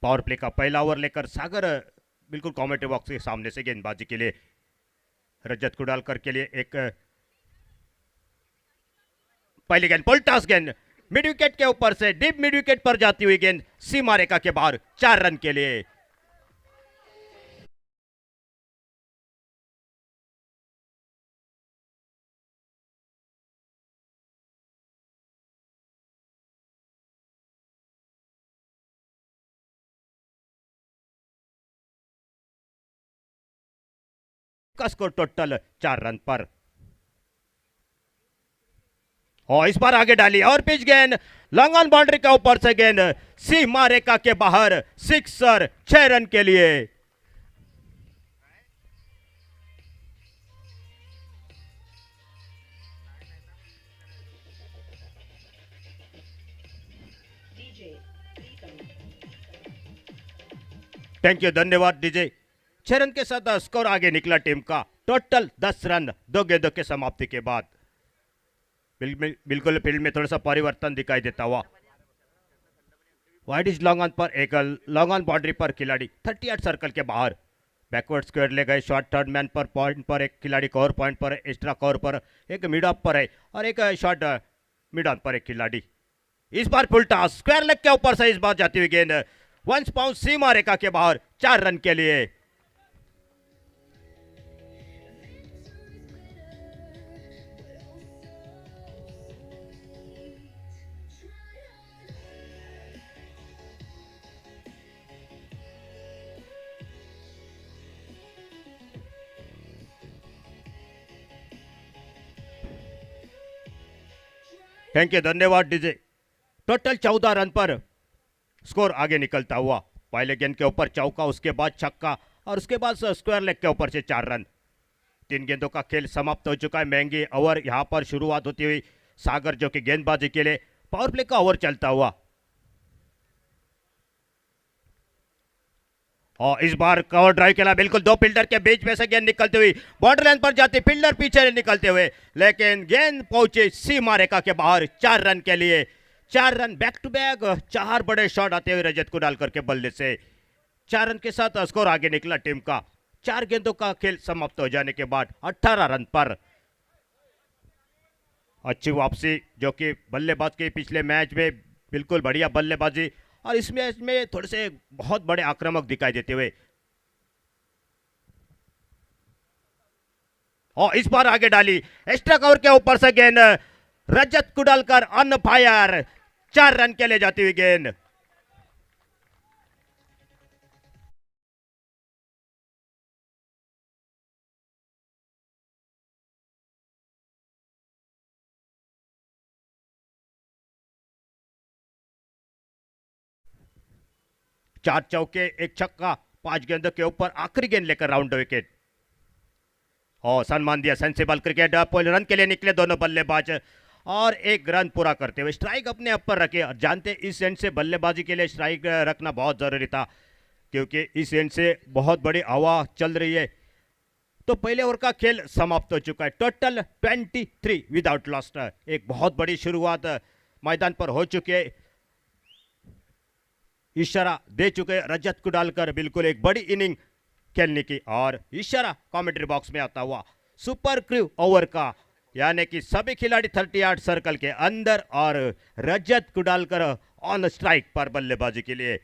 Power play का पहला over लेकर सागर बिल्कुल कॉमेंट्री बॉक्स के सामने से गेंदबाजी के लिए रजत कुडालकर के लिए एक पहली गेंद पुल टॉस गेंद मिड विकेट के ऊपर से डीप मिड विकेट पर जाती हुई गेंद सीमा रेखा के बाहर 4 रन के लिए। का स्कोर टोटल 4 रन पर और इस बार आगे डाली और पिच गेंद लॉन्ग ऑन बाउंड्री के ऊपर से गेंद सीमा रेखा के बाहर सिक्सर 6 रन के लिए। थैंक यू, धन्यवाद डीजे। 6 रन के साथ स्कोर आगे निकला टीम का, टोटल 10 रन 2 गेंदों के समाप्ति के बाद। बिल्कुल फील्ड में थोड़ा सा परिवर्तन दिखाई देता हुआ। वाइड इज लॉन्ग ऑन पर एक लॉन्ग ऑन बाउंड्री पर खिलाड़ी 38 सर्कल के बाहर बैकवर्ड स्क्वायर ले गए। शॉर्ट थर्ड मैन पर पॉइंट पर एक खिलाड़ी कवर पॉइंट पर एक्स्ट्रा कवर पर एक मिड ऑफ पर है और एक शॉर्ट मिड ऑन पर एक खिलाड़ी। इस बार फुल टॉस स्क्वायर लेग के ऊपर से इस बार जाती हुई गेंद वंस पाउंड सीमा रेखा के बाहर 4 रन के लिए। थैंक यू, धन्यवाद डीजे। टोटल 14 रन पर स्कोर आगे निकलता हुआ। पहले गेंद के ऊपर चौका, उसके बाद छक्का और उसके बाद स्क्वायर लेग के ऊपर से 4 रन। 3 गेंदों का खेल समाप्त हो चुका है। महंगी ओवर यहां पर शुरुआत होती हुई सागर जो कि गेंदबाजी के लिए पावर प्ले का ओवर चलता हुआ और इस बार कवर ड्राइव खेला बिल्कुल 2 फील्डर के बीच में से गेंद निकलती हुई बॉर्डर लाइन पर जाती, फील्डर पीछे निकलते हुए लेकिन गेंद पहुंची सीमा रेखा के बाहर 4 रन के लिए। 4 रन बैक टू बैक 4 बड़े शॉट आते हुए रजत कुडालकर के बल्ले से 4 रन के साथ स्कोर आगे निकला टीम का। 4 गेंदों का खेल समाप्त हो जाने के बाद 18 रन पर अच्छी वापसी जो कि बल्लेबाज के पिछले मैच में बिल्कुल बढ़िया बल्लेबाजी और इस मैच में थोड़े से बहुत बड़े आक्रामक दिखाई देते हुए और इस बार आगे डाली एक्स्ट्रा कवर के ऊपर से गेंद रजत कुडालकर ऑन फायर 4 रन के लिए जाती हुई गेंद। चार चौके एक छक्का 5 गेंदों के ऊपर आखिरी गेंद लेकर राउंड विकेट और सम्मान दिया सेंसिबल क्रिकेट। रन के लिए निकले दोनों बल्लेबाज और एक रन पूरा करते हुए स्ट्राइक अपने आप पर रखे और जानते इस एंड से बल्लेबाजी के लिए स्ट्राइक रखना बहुत जरूरी था क्योंकि इस एंड से बहुत बड़ी हवा चल रही है। तो पहले ओवर का खेल समाप्त हो चुका है। Total 23 without lost. एक बहुत बड़ी शुरुआत मैदान पर हो चुकी है। इशारा दे चुके रजत कुडालकर बिल्कुल एक बड़ी इनिंग खेलने की और इशारा कमेंट्री बॉक्स में आता हुआ सुपर क्रू ओवर का, यानी कि सभी खिलाड़ी 38 सर्कल के अंदर और रजत कुडालकर ऑन स्ट्राइक पर बल्लेबाजी के लिए।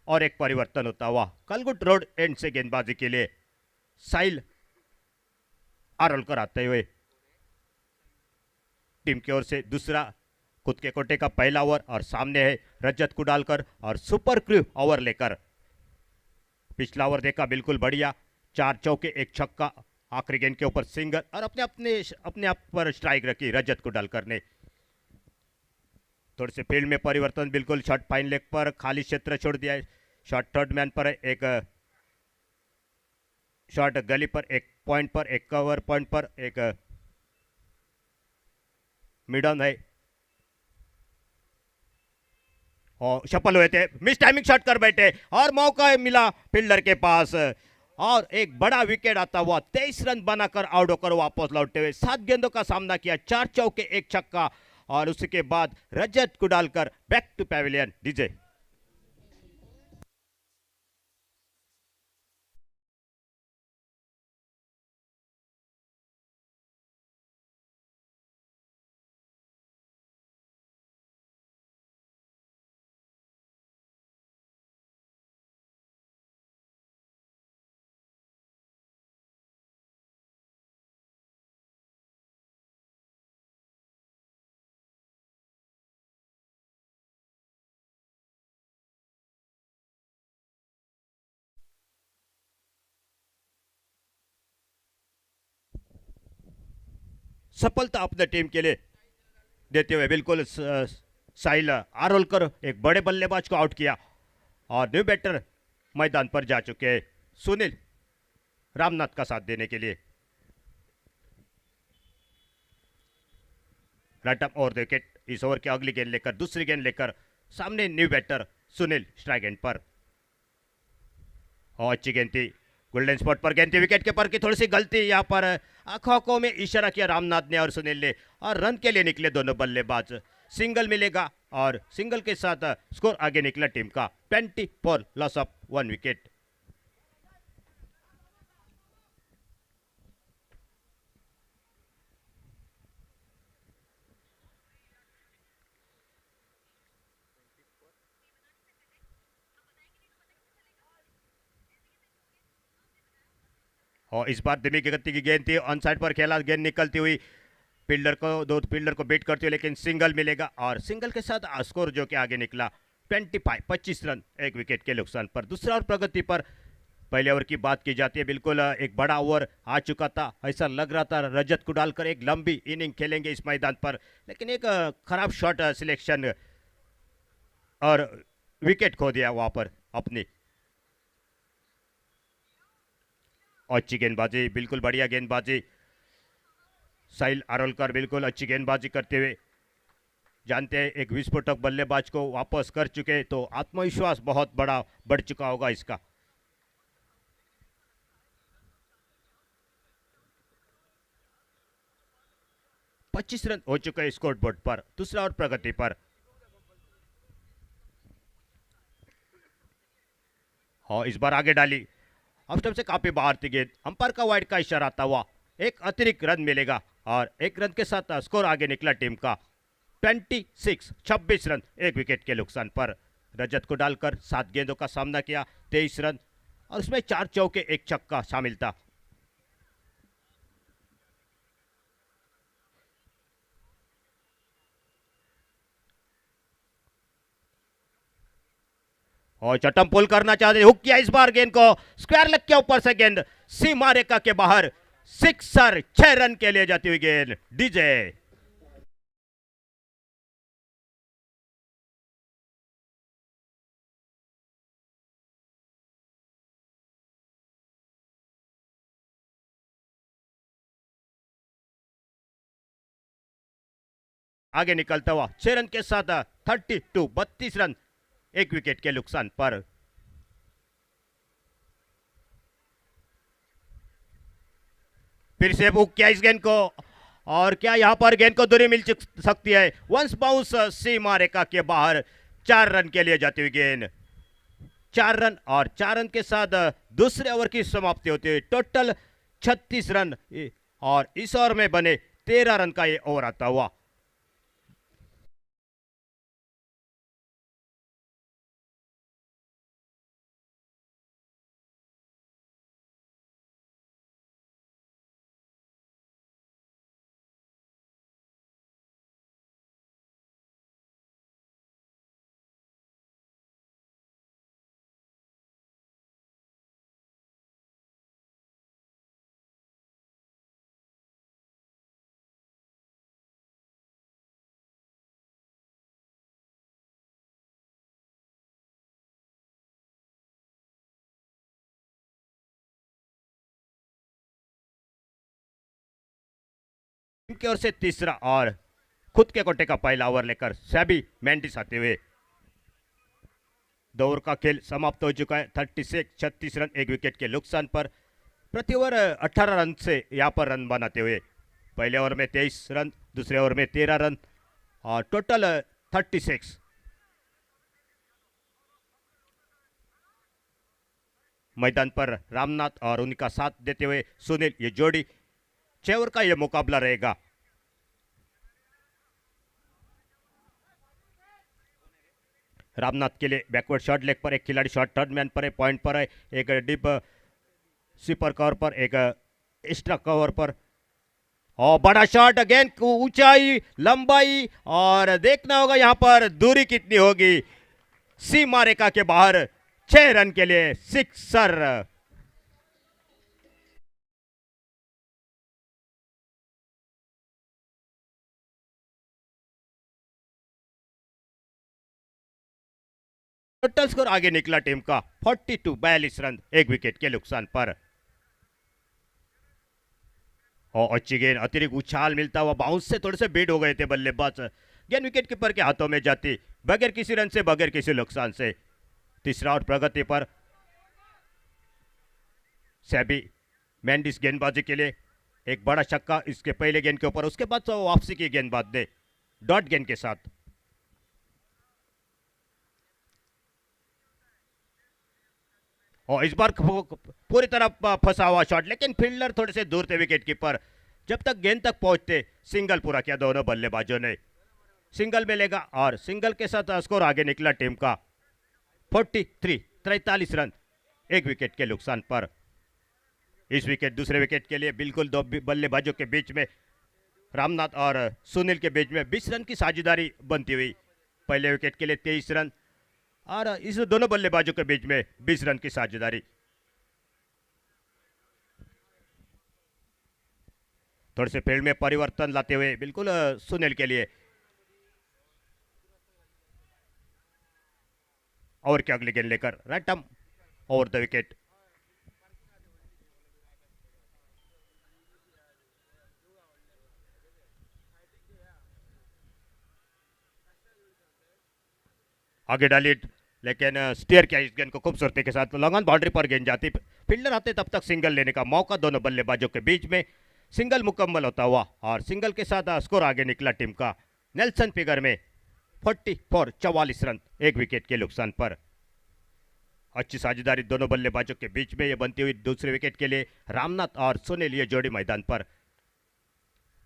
और एक परिवर्तन होता हुआ कलगुट रोड एंड से गेंदबाजी के लिए साहिल आरोलकर आते हुए टीम की ओर से दूसरा खुद के कोटे का पहला ओवर और सामने है रजत कुडालकर और सुपर क्रू ओवर लेकर। पिछला ओवर देखा बिल्कुल बढ़िया, 4 चौके एक छक्का, आखिरी गेंद के ऊपर सिंगल और अपने आप पर स्ट्राइक रखी रजत कुडालकर ने। थोड़े से फील्ड में परिवर्तन, बिल्कुल शॉर्ट फाइन लेग पर खाली क्षेत्र छोड़ दिया है। शॉर्ट थर्ड मैन पर एक शॉर्ट गली पर एक पॉइंट पर एक कवर पॉइंट पर एक मिड ऑन है। और सफल हुए थे, मिस टाइमिंग शॉट कर बैठे और मौका मिला फील्डर के पास और एक बड़ा विकेट आता हुआ 23 रन बनाकर आउट होकर वापस लौटते हुए 7 गेंदों का सामना किया, 4 चौके 1 छक्का और उसके बाद Rajat Kudalkar back to pavilion. DJ सफलता अपने टीम के लिए देते हुए बिल्कुल साहिल आरोलकर एक बड़े बल्लेबाज को आउट किया और न्यू बैटर मैदान पर जा चुके हैं सुनील रामनाथ का साथ देने के लिए। राइट अप और विकेट, इस ओवर की अगली गेंद लेकर दूसरी गेंद लेकर सामने new batter Sunil strike end पर और अच्छी गेंद थी, गोल्डन स्पॉट पर गेंद थी, विकेट कीपर की थोड़ी सी गलती, यहाँ पर आंखों में इशारा किया रामनाथ ने और सुनील ने और रन के लिए निकले दोनों बल्लेबाज। सिंगल मिलेगा और सिंगल के साथ स्कोर आगे निकला टीम का 24 लॉस ऑफ 1 विकेट। और इस बार धीमी गति की गेंद थी, ऑन साइड पर खेला, गेंद निकलती हुई फील्डर को, दो फील्डर को बीट करती हुई, लेकिन सिंगल मिलेगा और सिंगल के साथ स्कोर जो कि आगे निकला 25 रन 1 विकेट के नुकसान पर। दूसरा और प्रगति पर पहले ओवर की बात की जाती है, बिल्कुल एक बड़ा ओवर आ चुका था, ऐसा लग रहा था रजत कुडालकर एक लंबी इनिंग खेलेंगे इस मैदान पर, लेकिन एक खराब शॉट सिलेक्शन और विकेट खो दिया वहां पर अपनी। अच्छी गेंदबाजी, बिल्कुल बढ़िया गेंदबाजी, साहिल आरोलकर बिल्कुल अच्छी गेंदबाजी करते हुए जानते हैं एक विस्फोटक बल्लेबाज को वापस कर चुके, तो आत्मविश्वास बहुत बड़ा बढ़ चुका होगा इसका। पच्चीस रन हो चुके हैं स्कोर बोर्ड पर, दूसरा और प्रगति पर। हाँ, इस बार आगे डाली, ऑफ स्टंप से काफी बाहर थी गेंद, अंपायर का वाइड का इशारा आता हुआ एक अतिरिक्त रन मिलेगा और एक रन के साथ स्कोर आगे निकला टीम का 26 रन 1 विकेट के नुकसान पर। रजत को डालकर 7 गेंदों का सामना किया, 23 रन और उसमें 4 चौके 1 छक्का शामिल था। और चटम पुल करना चाहते, हुक किया इस बार गेंद को, स्क्वायर लेग के ऊपर से गेंद सीमा रेखा के बाहर, सिक्सर, 6 रन के लिए जाती हुई गेंद। डीजे आगे निकलता हुआ 6 रन के साथ 32 रन 1 विकेट के नुकसान पर। फिर से बुक किया इस गेंद को और क्या यहां पर गेंद को दूरी मिल सकती है, वंस बाउंस सीमा रेखा के बाहर, 4 रन के लिए जाती हुई गेंद, 4 रन और 4 रन के साथ दूसरे ओवर की समाप्ति होती है। टोटल 36 रन और इस ओवर में बने 13 रन का ये ओवर आता हुआ। की ओर से तीसरा और खुद के कोटे का पहला ओवर लेकर सैबी मेंडिस आते हुए। दो ओवर का खेल समाप्त हो चुका है। 36 रन एक विकेट के नुकसान पर। प्रति ओवर 18 रन से यहाँ पर रन बनाते हुए पहले ओवर में 23 रन, दूसरे ओवर में 13 रन और टोटल 36। मैदान पर रामनाथ और उनका साथ देते हुए सुनील, ये जोड़ी 6 ओवर का ये मुकाबला रहेगा। रामनाथ के लिए बैकवर्ड शॉट लेग पर एक खिलाड़ी शॉट थर्ड मैन पर है, पॉइंट पर है, एक डीप स्वीपर कवर पर, एक एक्स्ट्रा कवर पर और बड़ा शॉट अगेन, ऊंचाई लंबाई और देखना होगा यहां पर दूरी कितनी होगी। सीमा रेखा के बाहर 6 रन के लिए सिक्सर। टोटल स्कोर आगे निकला टीम का 42 रन एक विकेट के नुकसान पर। और अच्छी गेंद, अतिरिक्त उछाल मिलता हुआ, बाउंस से थोड़े से बीट हो गए थे बल्लेबाज। गेंद विकेट कीपर के हाथों में जाती बगैर किसी रन से, बगैर किसी नुकसान से। तीसरा और प्रगति पर सैबी मेंडिस गेंदबाजी के लिए एक बड़ा छक्का इसके पहले गेंद के ऊपर, उसके बाद तो वापसी की गेंदबाज दे डॉट गेंद के साथ। और इस बार पूरी तरह फंसा हुआ शॉट, लेकिन फील्डर थोड़े से दूर थे विकेट कीपर। जब तक गेंद तक पहुंचते सिंगल पूरा किया दोनों बल्लेबाजों ने। सिंगल मिलेगा और सिंगल के साथ स्कोर आगे निकला टीम का 43 रन एक विकेट के नुकसान पर। इस विकेट दूसरे विकेट के लिए बिल्कुल दो बल्लेबाजों के बीच में, रामनाथ और सुनील के बीच में 20 रन की साझेदारी बनती हुई। पहले विकेट के लिए 23 रन और इस दोनों बल्लेबाजों के बीच में 20 रन की साझेदारी। थोड़े से फील्ड में परिवर्तन लाते हुए बिल्कुल सुनील के लिए और क्या अगली गेंद लेकर right arm over the wicket. आगे डाली लेकिन स्टीयर किया इस गेंद को खूबसूरती के साथ, लॉन्ग ऑन बाउंड्री पर गेंद जाती। फील्डर आते तब तक सिंगल लेने का मौका दोनों बल्लेबाजों के बीच में। सिंगल मुकम्मल होता हुआ और सिंगल के साथ स्कोर आगे निकला टीम का नेल्सन फिगर में 44 रन एक विकेट के नुकसान पर। अच्छी साझेदारी दोनों बल्लेबाजों के बीच में ये बनती हुई दूसरे विकेट के लिए रामनाथ और सुनील ये जोड़ी मैदान पर।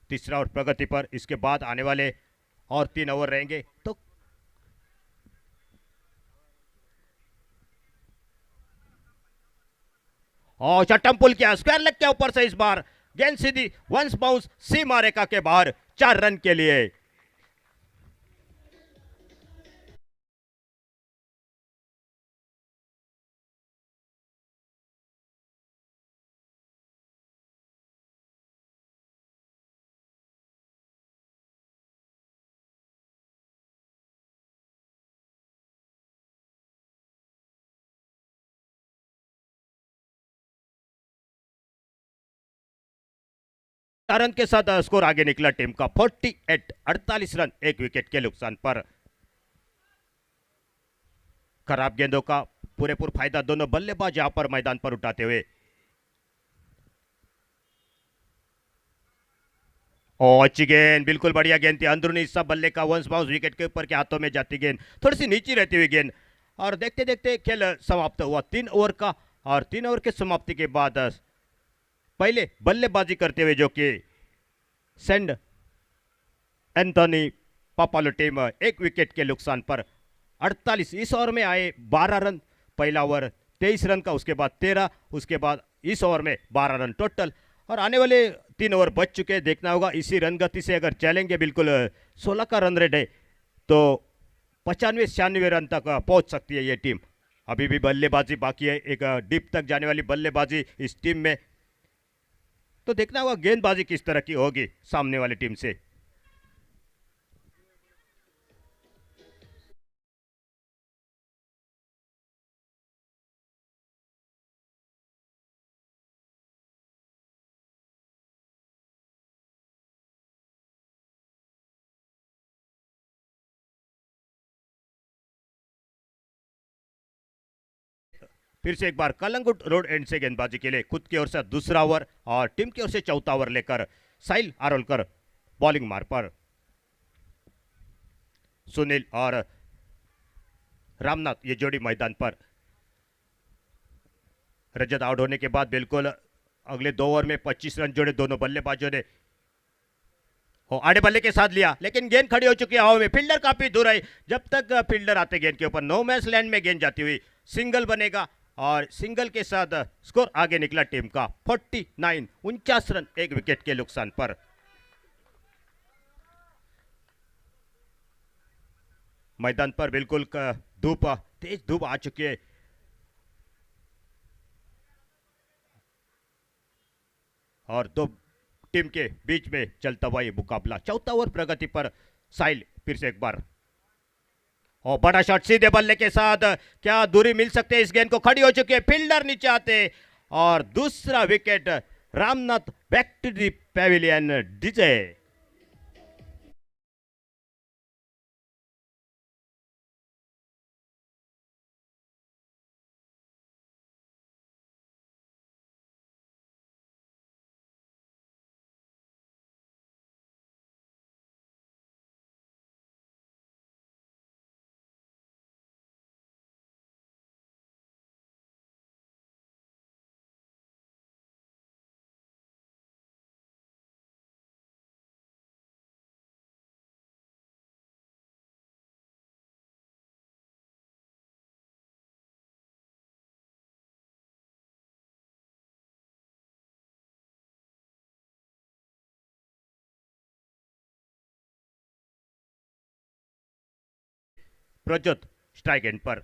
तीसरा और प्रगति पर इसके बाद आने वाले और 3 ओवर रहेंगे तो और चट्टम पुल किया स्क्वायर लेग के ऊपर से, इस बार गेंद सीधी वंस बाउंस सीमा रेखा के बाहर 4 रन के लिए। रन के साथ स्कोर आगे निकला टीम का 48 रन एक विकेट के नुकसान पर। खराब गेंदों का पूरेपूर फायदा दोनों बल्लेबाज यहां पर मैदान पर उठाते हुए। और अच्छी गेंद, बिल्कुल बढ़िया गेंद थी, अंदरूनी हिस्सा बल्ले का वंस बाउंस विकेट के ऊपर के हाथों में जाती गेंद, थोड़ी सी नीची रहती हुई गेंद। और देखते देखते खेल समाप्त हुआ 3 ओवर का। और 3 ओवर के समाप्ति के बाद पहले बल्लेबाजी करते हुए जो कि सेंड एंथोनी पापालो टीम एक विकेट के नुकसान पर 48, इस ओवर में आए 12 रन। पहला ओवर 23 रन का, उसके बाद 13, उसके बाद इस ओवर में 12 रन टोटल। और आने वाले 3 ओवर बच चुके हैं, देखना होगा इसी रन गति से अगर चलेंगे बिल्कुल 16 का रन रेट है तो 95-96 रन तक पहुंच सकती है ये टीम। अभी भी बल्लेबाजी बाकी है, एक डीप तक जाने वाली बल्लेबाजी इस टीम में। तो देखना होगा गेंदबाजी किस तरह की होगी सामने वाली टीम से। फिर से एक बार कलंगुट रोड एंड से गेंदबाजी के लिए खुद की ओर से दूसरा ओवर और टीम की ओर से चौथा ओवर लेकर साहिल आरोलकर बॉलिंग मार पर। सुनील और रामनाथ ये जोड़ी मैदान पर। रजत आउट होने के बाद बिल्कुल अगले 2 ओवर में 25 रन जोड़े दोनों बल्लेबाजों ने। आड़े बल्ले के साथ लिया लेकिन गेंद खड़ी हो चुकी है हवा में, फील्डर काफी दूर है। जब तक फील्डर आते गेंद के ऊपर नो मैच लैंड में गेंद जाती हुई सिंगल बनेगा और सिंगल के साथ स्कोर आगे निकला टीम का 49 49 रन एक विकेट के नुकसान पर। मैदान पर बिल्कुल धूप तेज धूप आ चुकी है और दो टीम के बीच में चलता हुआ ये मुकाबला। चौथा ओवर प्रगति पर साहिल फिर से एक बार और बड़ा शॉट सीधे बल्ले के साथ, क्या दूरी मिल सकती है इस गेंद को, खड़ी हो चुकी है फील्डर नीचे आते और दूसरा wicket. Ramnath back to the pavilion DJ. Prajyot strike end पर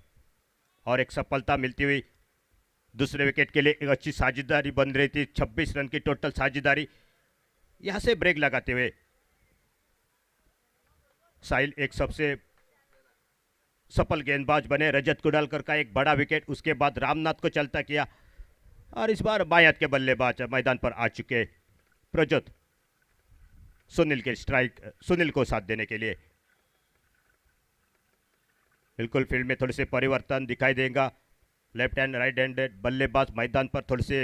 और एक सफलता मिलती हुई दूसरे विकेट के लिए एक अच्छी साझेदारी बन रही थी। 26 रन की टोटल साझेदारी, यहां से ब्रेक लगाते हुए साहिल एक सबसे सफल गेंदबाज बने। रजत कुडालकर का एक बड़ा विकेट, उसके बाद रामनाथ को चलता किया और इस बार बाएं हाथ के बल्लेबाज मैदान पर आ चुके प्रज्योत सुनील के स्ट्राइक सुनील को साथ देने के लिए। बिल्कुल फील्ड में थोड़े से परिवर्तन दिखाई देगा। लेफ्ट हैंड राइट हैंड बल्लेबाज मैदान पर थोड़ी से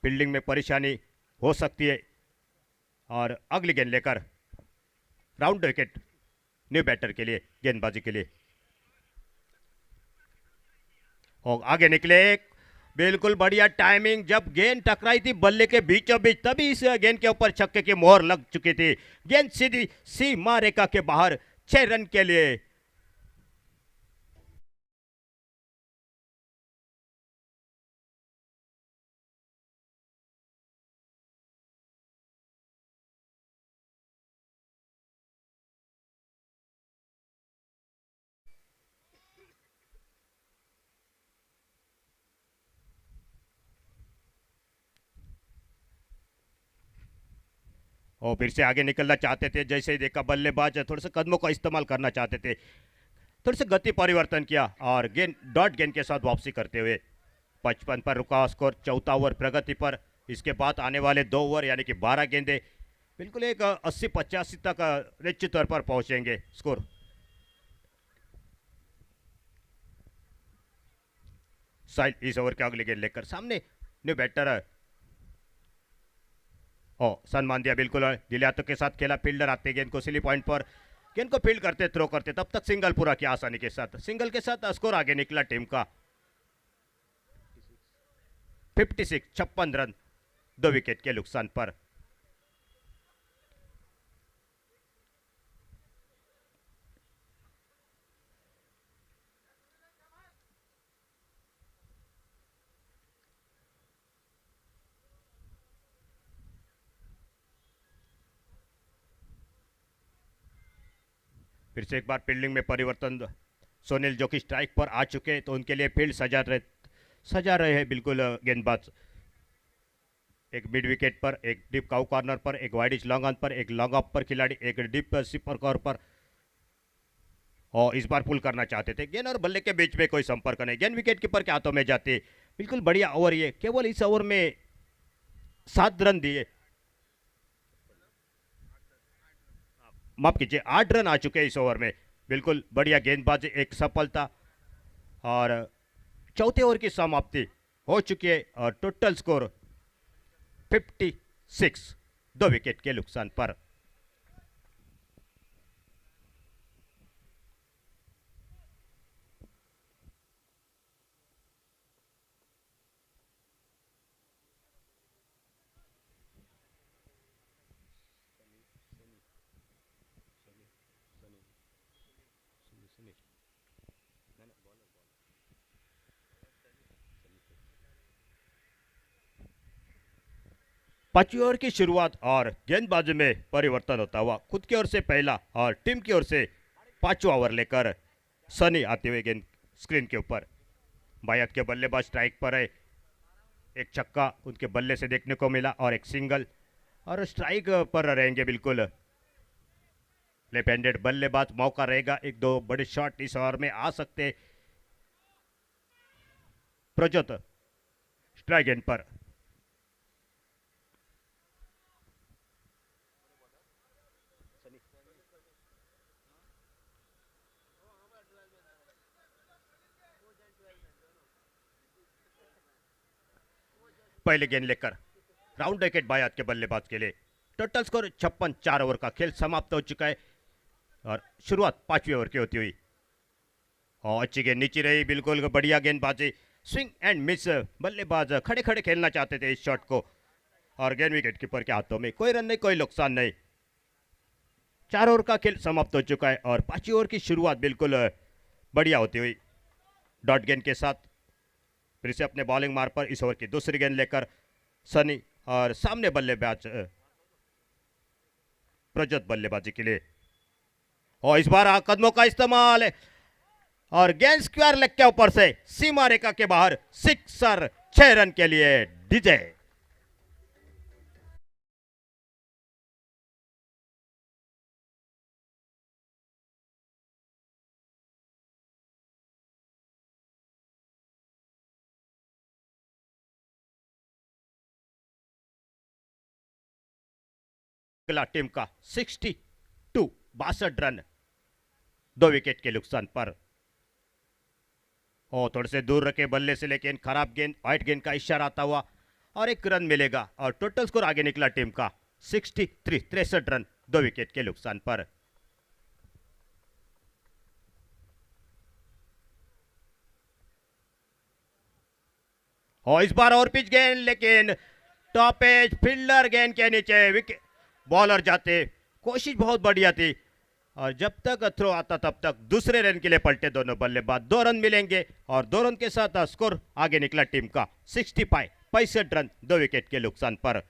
फील्डिंग में परेशानी हो सकती है और अगली गेंद लेकर राउंड विकेट न्यू बैटर के लिए गेंदबाजी के लिए। और आगे निकले बिल्कुल बढ़िया टाइमिंग, जब गेंद टकराई थी बल्ले के बीचों बीच तभी इस गेंद के ऊपर छक्के की मोहर लग चुकी थी। गेंद सीधी सीमा रेखा के बाहर 6 रन के लिए। और फिर से आगे निकलना चाहते थे, जैसे ही देखा बल्लेबाज थोड़े से कदमों का इस्तेमाल करना चाहते थे, थोड़े से गति परिवर्तन किया और गेंद डॉट गेंद के साथ वापसी करते हुए 55 पर रुका स्कोर। चौथा ओवर प्रगति पर, इसके बाद आने वाले 2 ओवर यानी कि 12 गेंदे बिल्कुल एक 80-85 तक निश्चित तौर पर पहुंचेंगे स्कोर। साइड इस ओवर के अगले गेंद लेकर सामने न्यू बैटर सम्मान दिया, बिल्कुल गिले हाथों के साथ खेला। फील्डर आते गेंद को सिली पॉइंट पर, गेंद को फील्ड करते थ्रो करते, तब तक सिंगल पूरा किया आसानी के साथ। सिंगल के साथ स्कोर आगे निकला टीम का 56 रन 2 विकेट के नुकसान पर। फिर से एक बार फील्डिंग में परिवर्तन, सोनील जो कि स्ट्राइक पर आ चुके तो उनके लिए फील्ड सजा रहे हैं बिल्कुल गेंदबाज। एक मिड विकेट पर, एक डीप काउ कॉर्नर पर, एक वाइड लॉन्ग ऑन पर, एक लॉन्ग ऑफ पर खिलाड़ी, एक डीप सिपर कॉर पर। और इस बार पुल करना चाहते थे, गेंद और बल्ले के बीच में कोई संपर्क नहीं, गेंद विकेट कीपर के हाथों में जाती। बिल्कुल बढ़िया ओवर, ये केवल इस ओवर में 7 रन दिए, माफ कीजिए 8 रन आ चुके हैं इस ओवर में। बिल्कुल बढ़िया गेंदबाजी, एक सफलता और चौथे ओवर की समाप्ति हो चुकी है और टोटल स्कोर 56, 2 विकेट के नुकसान पर। पांचवी ओवर की शुरुआत और गेंदबाजी में परिवर्तन होता हुआ खुद की ओर से पहला और टीम की ओर से पांचवा ओवर लेकर सनी आते हुए गेंद स्क्रीन के ऊपर। बायत के बल्लेबाज स्ट्राइक पर है, एक छक्का उनके बल्ले से देखने को मिला और एक सिंगल, और स्ट्राइक पर रहेंगे बिल्कुल लेफ्ट हैंडेड बल्लेबाज। मौका रहेगा, एक दो बड़े शॉट इस ओवर में आ सकते। प्रज्योत स्ट्राइक एंड पर। पहले गेंद लेकर राउंड विकेट बायत के बल्लेबाज के लिए। टोटल स्कोर 56, 4 ओवर का खेल समाप्त हो चुका है और शुरुआत पांचवी ओवर की होती हुई। और अच्छी गेंद नीचे रही, बिल्कुल बढ़िया गेंदबाजी, स्विंग एंड मिस। बल्लेबाज खड़े खड़े खेलना चाहते थे इस शॉट को और गेंद विकेट कीपर के हाथों में। कोई रन नहीं, कोई नुकसान नहीं। 4 ओवर का खेल समाप्त हो चुका है और पांचवी ओवर की शुरुआत बिल्कुल बढ़िया होती हुई डॉट गेंद के साथ। फिर से अपने बॉलिंग मार्ग पर इस ओवर की दूसरी गेंद लेकर सनी और सामने बल्लेबाज प्रज्योत बल्लेबाजी के लिए। और इस बार कदमों का इस्तेमाल है और गेंद स्क्वायर लेग के ऊपर से सीमा रेखा के बाहर, सिक्सर, 6 रन के लिए डीजे। अगला टीम का 62, 62 रन, 2 विकेट के नुकसान पर। और थोड़े से दूर रखे बल्ले से, लेकिन खराब गेंद, व्हाइट गेंद का इशारा आता हुआ और 1 रन मिलेगा और टोटल स्कोर आगे निकला टीम का 63, 63 रन, 2 विकेट के नुकसान पर। और इस बार और पिच गेंद, लेकिन टॉप एज फील्डर गेंद के नीचे, विकेट बॉलर जाते। कोशिश बहुत बढ़िया थी और जब तक थ्रो आता तब तक दूसरे रन के लिए पलटे दोनों बल्लेबाज। 2 रन मिलेंगे और 2 रन के साथ स्कोर आगे निकला टीम का 65, 65 रन, 2 विकेट के नुकसान पर।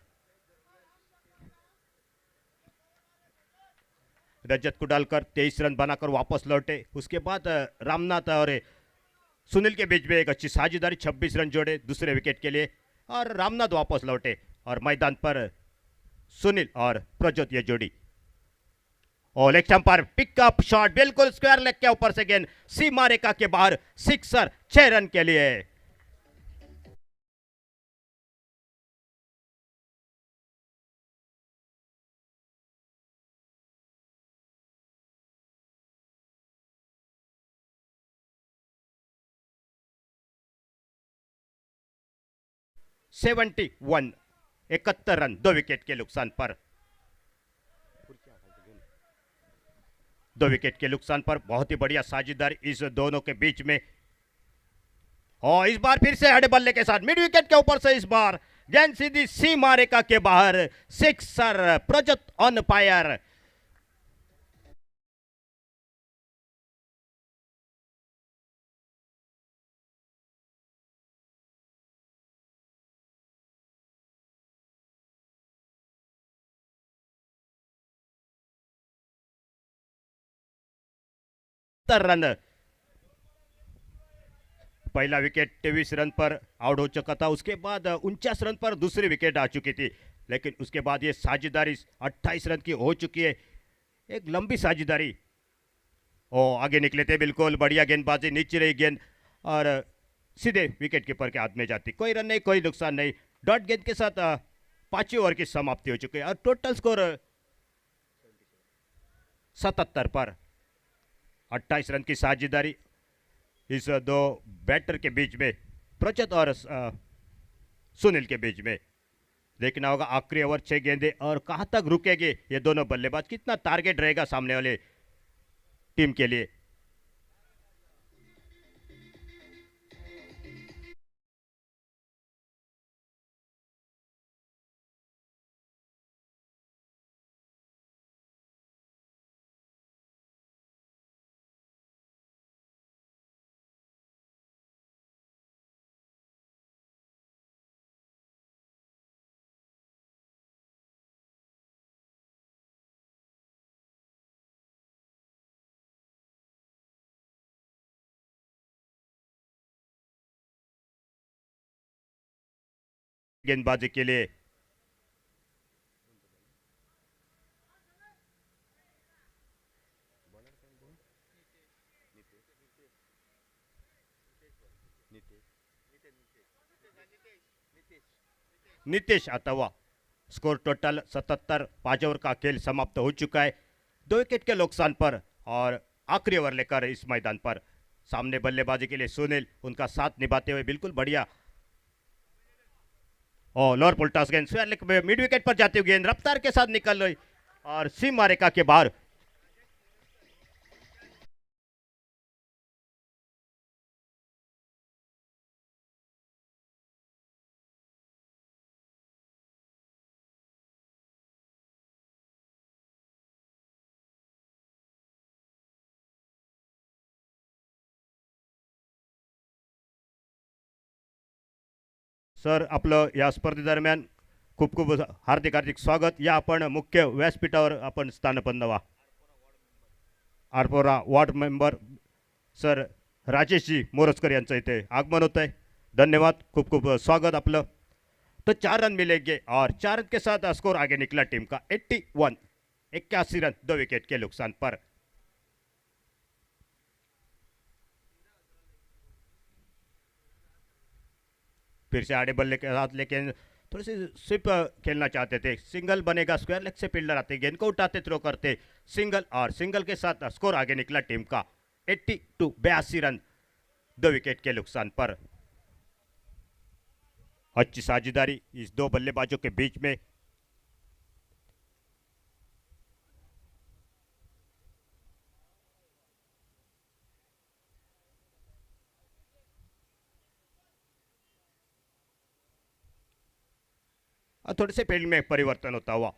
रजत को डालकर 23 रन बनाकर वापस लौटे। उसके बाद रामनाथ और सुनील के बीच में एक अच्छी साझेदारी, 26 रन जोड़े दूसरे विकेट के लिए और रामनाथ वापस लौटे और मैदान पर सुनील और प्रज्योत ये जोड़ी। और लेग स्टंप पर पिकअप शॉट, बिल्कुल स्क्वायर लेग के ऊपर से गेंद सीमा रेखा के बाहर, सिक्सर, 6 रन के लिए। सेवेंटी 71 रन, 2 विकेट के नुकसान पर। 2 विकेट के नुकसान पर बहुत ही बढ़िया साझेदारी इस दोनों के बीच में। और इस बार फिर से हड़े बल्ले के साथ मिड विकेट के ऊपर से इस बार गेंद सीधी सीमा रेखा के बाहर, sixer, Prajyot on fire. Run, पहला विकेट 23 रन पर आउट हो चुका था। उसके बाद 49 रन पर दूसरी विकेट आ चुकी थी, लेकिन उसके बाद ये साझेदारी 28 रन की हो चुकी है, एक लंबी साझेदारी। और आगे निकले थे, बिल्कुल बढ़िया गेंदबाजी, नीचे रही गेंद और सीधे विकेट कीपर के हाथ में जाती। कोई रन नहीं, कोई नुकसान नहीं। डॉट गेंद के साथ पांचवी ओवर की समाप्ति हो चुकी है और टोटल स्कोर 77 पर 28 रन की साझेदारी इस दो बैटर के बीच में, प्रचत और सुनील के बीच में। देखना होगा आखिरी ओवर 6 गेंदे और कहां तक रुकेंगे ये दोनों बल्लेबाज, कितना टारगेट रहेगा सामने वाले टीम के लिए। गेंदबाजी के लिए नीतीश आता हुआ। Score total 77। 5 ओवर का खेल समाप्त हो चुका है 2 विकेट के नुकसान पर। और आखिरी ओवर लेकर इस मैदान पर सामने बल्लेबाजी के लिए सुनील, उनका साथ निभाते हुए बिल्कुल बढ़िया। और लोअर पुलटास गेंद स्क्वायर लेग में मिड विकेट पर जाती हुई गेंद रफ्तार के साथ निकल रही और सीमा रेखा के बाहर। सर आपलं या स्पर्धेदरम्यान खूप खूप हार्दिक हार्दिक स्वागत। या आपण मुख्य व्यासपीठावर आपण स्थानपन्न व्हा। Arpora ward member sir Rajeshji Morajkar यांचं इथे आगमन होत आहे। धन्यवाद, खूप खूप स्वागत आपलं। तो 4 रन मिलेंगे और 4 रन के साथ स्कोर आगे निकला टीम का 81। 81 रन 2 विकेट के नुकसान पर। फिर से आड़े बल्ले के साथ, लेकिन थोड़ी सी स्विप खेलना चाहते थे। सिंगल बनेगा, स्क्वायर लेग से फील्डर आते, गेंद को उठाते, थ्रो करते, सिंगल, और सिंगल के साथ स्कोर आगे निकला टीम का 82। 82 रन 2 विकेट के नुकसान पर। अच्छी साझेदारी इस दो बल्लेबाजों के बीच में। और थोड़े से फील्ड में परिवर्तन होता हुआ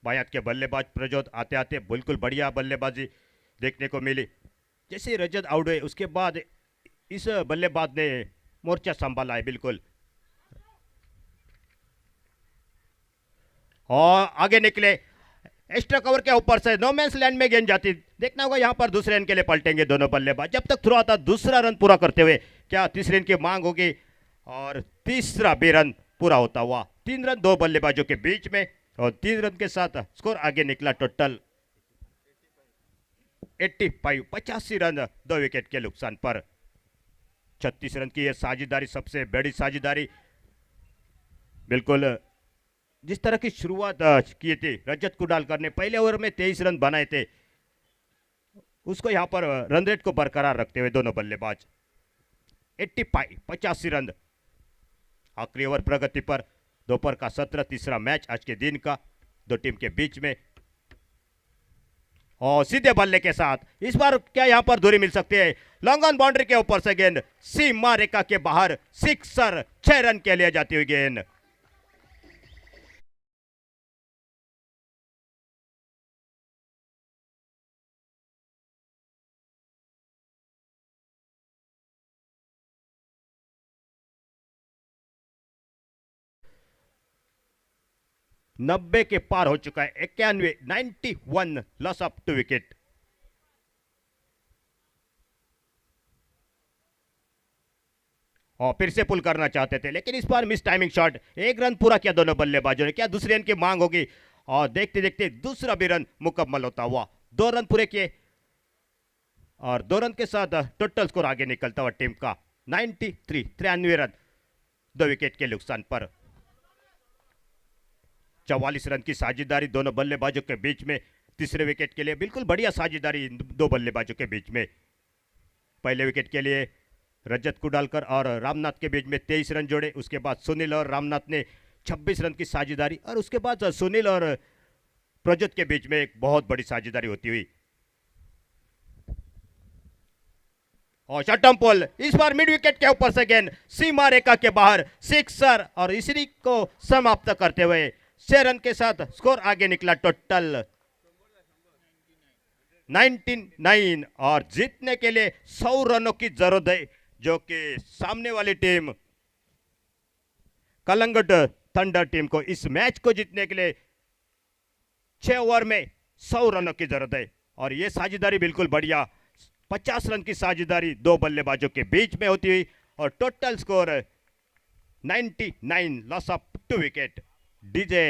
बायात के बल्लेबाज प्रजोत आते आते बिल्कुल बढ़िया बल्लेबाजी देखने को मिली। जैसे रजत आउट हुए उसके बाद इस बल्लेबाज ने मोर्चा संभाला है बिल्कुल, और आगे निकले। एक्स्ट्रा कवर के ऊपर से नो मैंस लैंड में गेंद जाती। देखना होगा यहाँ पर दूसरे रन के लिए पलटेंगे दोनों बल्लेबाज। जब तक थ्रो आता दूसरा रन पूरा करते हुए क्या तीसरे रन की मांग होगी, और तीसरा भी रन पूरा होता हुआ। 3 रन 2 बल्लेबाजों के बीच में, और 3 रन के साथ स्कोर आगे निकला टोटल 85। 85 रन 2 विकेट के नुकसान पर। 36 रन की यह साझेदारी सबसे बड़ी साझेदारी। बिल्कुल जिस तरह की शुरुआत की थी रजत कुडालकर ने, पहले ओवर में 23 रन बनाए थे, उसको यहां पर रन रेट को बरकरार रखते हुए दोनों बल्लेबाज 85। 85 रन। आखिरी ओवर प्रगति पर। दोपहर का 17 तीसरा मैच आज के दिन का दो टीम के बीच में, और सीधे बल्ले के साथ इस बार क्या यहां पर दूरी मिल सकती है। लॉन्ग ऑन बाउंड्री के ऊपर से गेंद सीमा रेखा के बाहर, सिक्सर। 6 रन के लिए जाती हुई गेंद। नब्बे के पार हो चुका है। 91। 91 लॉस ऑफ 2 विकेट। और फिर से पुल करना चाहते थे, लेकिन इस बार मिस टाइमिंग शॉट। 1 रन पूरा किया दोनों बल्लेबाजों ने। क्या दूसरे रन की मांग होगी, और देखते देखते दूसरा भी रन मुकम्मल होता हुआ। 2 रन पूरे किए, और 2 रन के साथ टोटल स्कोर आगे निकलता हुआ टीम का 93। 93 रन 2 विकेट के नुकसान पर। 44 रन की साझेदारी दोनों बल्लेबाजों के बीच में। तीसरे विकेट के लिए बिल्कुल बढ़िया साझेदारी दो बल्लेबाजों के बीच में। पहले विकेट के लिए रजत कुडालकर और रामनाथ के बीच में 23 रन जोड़े। उसके बाद सुनील और रामनाथ ने 26 रन की साझेदारी, और उसके बाद सुनील और प्रज्योत के बीच में एक बहुत बड़ी साझेदारी होती हुई। और शॉर्ट पोल इस बार मिड विकेट के ऊपर से गेंद सीमा रेखा के बाहर, सिक्सर, और इसी को समाप्त करते हुए 6 रन के साथ स्कोर आगे निकला टोटल 99, और जीतने के लिए 100 रनों की जरूरत है, जो कि सामने वाली टीम कलंगट थंडर टीम को इस मैच को जीतने के लिए 6 ओवर में 100 रनों की जरूरत है। और ये साझेदारी बिल्कुल बढ़िया 50 रन की साझेदारी दो बल्लेबाजों के बीच में होती हुई, और total score 99, loss of 2 wicket. DJ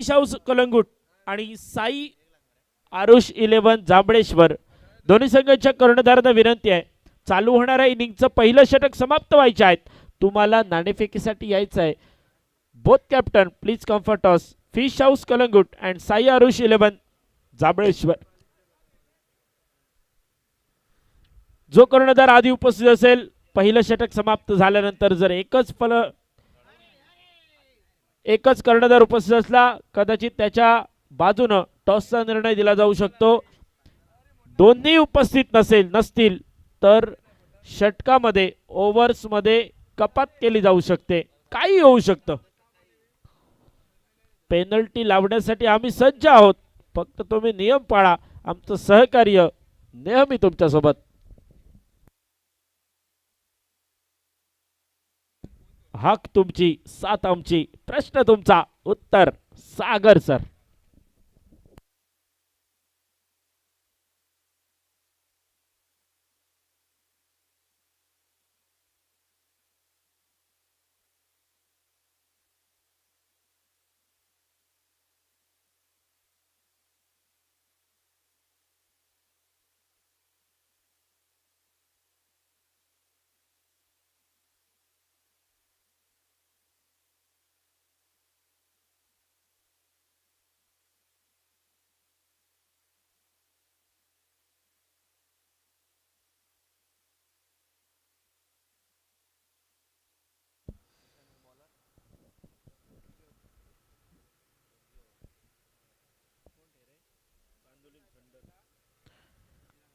Shaus Calangute आणि साई आरुष 11 जांभळेश्वर दोन्ही संघांच्या कर्णधारांना विनंती आहे, चालू होणाऱ्या इनिंगचं पहिलं षटक समाप्त व्हायचे आहेत, तुम्हाला नाणेफेकीसाठी यायचं आहे. Both captain please comfort us. Fish house Calangute and Sai Aarush 11 जांभळेश्वर. जो कर्णधार आधी उपस्थित असेल, पहिलं षटक समाप्त झाल्यानंतर जर एकच कर्णधार उपस्थित असला, कदाचित त्याच्या बाजूनं टॉसचा निर्णय दिला जाऊ शकतो. दोन्ही उपस्थित नसतील तर षटकामध्ये ओव्हर्समध्ये कपात केली जाऊ शकते, काही होऊ शकतं. पेनल्टी लावण्यासाठी आम्ही सज्ज आहोत, फक्त तुम्ही नियम पाळा. आमचं सहकार्य नेहमी तुमच्या सोबत. हक तुमची, साथ आमची, प्रश्न तुमचा, उत्तर सागर सर.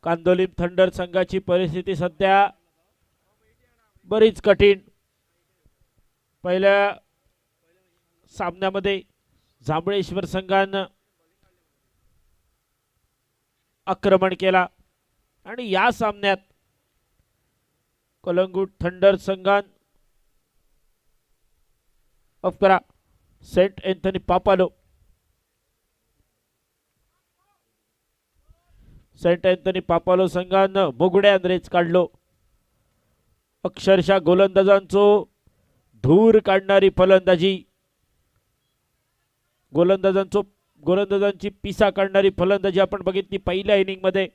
कांदोलीम थंडर संघाची परिस्थिती सध्या बरीच कठीण. पहिल्या सामन्यामध्ये जांभळेश्वर संघानं आक्रमण केला आणि या सामन्यात कलंगूट थंडर संघान करा सेंट एंथनी पापालो संघानं बोगड्यान रेच काढलो. अक्षरशः गोलंदाजांचो धूर काढणारी फलंदाजी, गोलंदाजांची पिसा काढणारी फलंदाजी आपण बघितली पहिल्या इनिंग मध्ये.